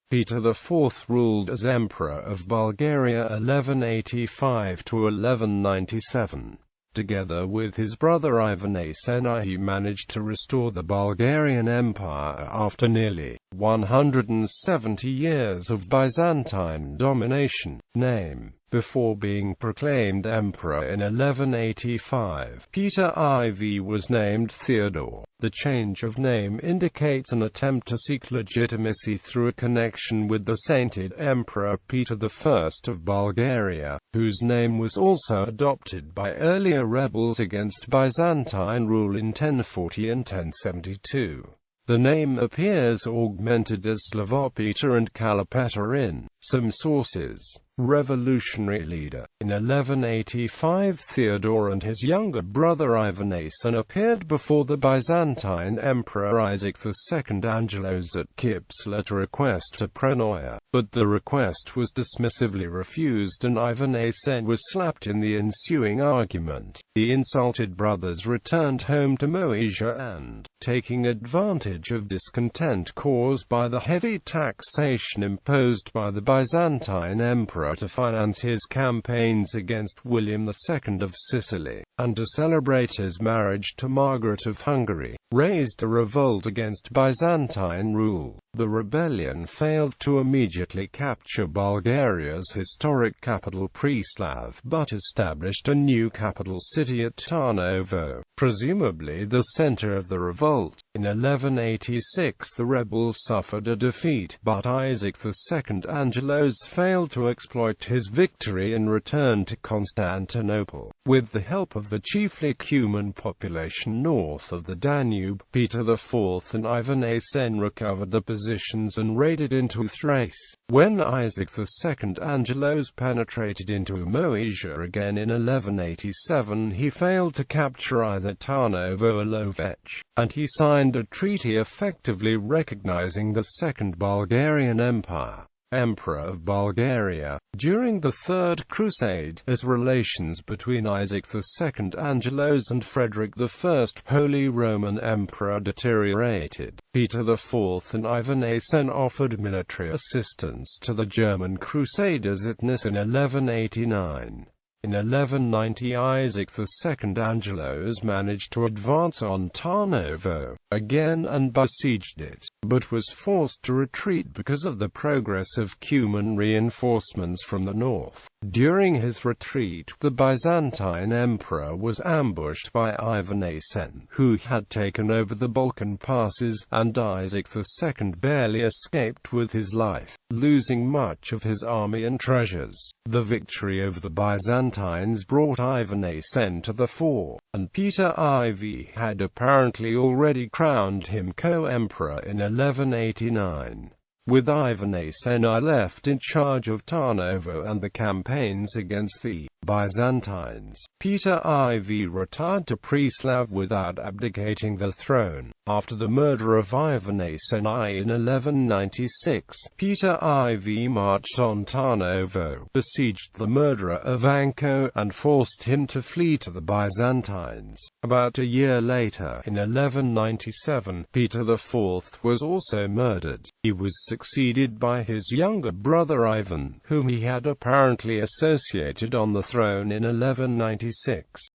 Peter IV ruled as Emperor of Bulgaria 1185 to 1197. Together with his brother Ivan Asen I, he managed to restore the Bulgarian Empire after nearly 170 years of Byzantine domination. Name: before being proclaimed emperor in 1185, Peter IV was named Theodore. The change of name indicates an attempt to seek legitimacy through a connection with the sainted Emperor Peter I of Bulgaria, whose name was also adopted by earlier rebels against Byzantine rule in 1040 and 1072. The name appears augmented as Slavopeter and Kalopeter in some sources. Revolutionary leader. In 1185, Theodore and his younger brother Ivan Asen appeared before the Byzantine Emperor Isaac II Angelos at Kipsla to request a pronoia, but the request was dismissively refused and Ivan Asen was slapped in the ensuing argument. The insulted brothers returned home to Moesia and, taking advantage of discontent caused by the heavy taxation imposed by the Byzantine Emperor to finance his campaigns against William II of Sicily, and to celebrate his marriage to Margaret of Hungary, raised a revolt against Byzantine rule. The rebellion failed to immediately capture Bulgaria's historic capital Preslav, but established a new capital city at Tarnovo, presumably the center of the revolt. In 1186 the rebels suffered a defeat, but Isaac II Angelos failed to exploit his victory and returned to Constantinople. With the help of the chiefly Cuman population north of the Danube, Peter IV and Ivan Asen recovered the positions and raided into Thrace. When Isaac II Angelos penetrated into Moesia again in 1187, he failed to capture either Tarnovo or Lovech, and he signed a treaty effectively recognizing the Second Bulgarian Empire. Emperor of Bulgaria. During the Third Crusade, as relations between Isaac II Angelos and Frederick I Holy Roman Emperor deteriorated, Peter IV and Ivan Asen offered military assistance to the German Crusaders at Nice in 1189. In 1190 Isaac II Angelos managed to advance on Tarnovo again and besieged it, but was forced to retreat because of the progress of Cuman reinforcements from the north. During his retreat, the Byzantine Emperor was ambushed by Ivan Asen, who had taken over the Balkan passes, and Isaac II barely escaped with his life, losing much of his army and treasures. The victory over the Byzantines brought Ivan Asen to the fore, and Peter IV had apparently already crowned him co-emperor in 1189. With Ivan Asen I left in charge of Tarnovo and the campaigns against the Byzantines, Peter IV retired to Preslav without abdicating the throne. After the murder of Ivan Asen I in 1196, Peter IV marched on Tarnovo, besieged the murderer Ivanko, and forced him to flee to the Byzantines. About a year later, in 1197, Peter IV was also murdered. He was succeeded by his younger brother Ivan, whom he had apparently associated on the throne in 1196.